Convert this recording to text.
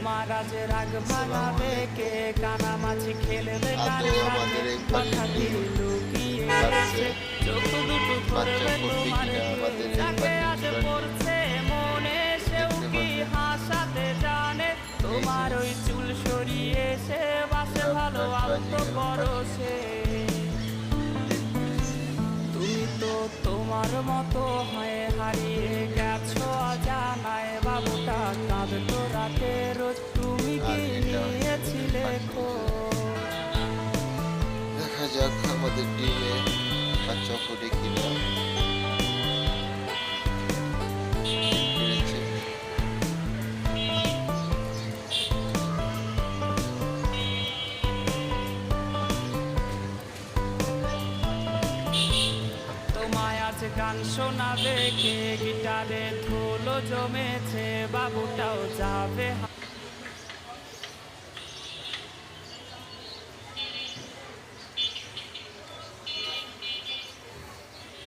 তোমার আজ রাগ ভাঙাবে কে, কানামাছি খেলবে কার আদৌ সাথে, আমাদের এই কথা পাখিটি কি লুকিয়ে বাচ্চা আছে, চোখ দুটো বাচ্চা ধরবে ফুটবে তোমার কিনা দিয়ে, আমাদের এই যাকে পাখির আজ জোড়াটি পড়ছে মনে সেও দেখতে কি পারবেন। হাসাতে জানে, এই যে তোমার ওই চুল সরিয়ে সে বাসে ভালো আপনার আলতো বাজিগার পাখি পরশে। তুমি তো তোমার মতো হয়ে হারিয়ে গেছো অজানায়, বাবুটা কাঁদতো রাতে রোজ, তুমি কি আর এটা নিয়েছিলে পাখি। খোঁজ? দেখা যাক আমাদের ডিমে বাচ্চা ফোটে কিনা। ডিম পেড়েছে। তোমায় আজ গান শোনাবে কে, গিটারে ধুলো জমেছে, বাবুটাও যাবে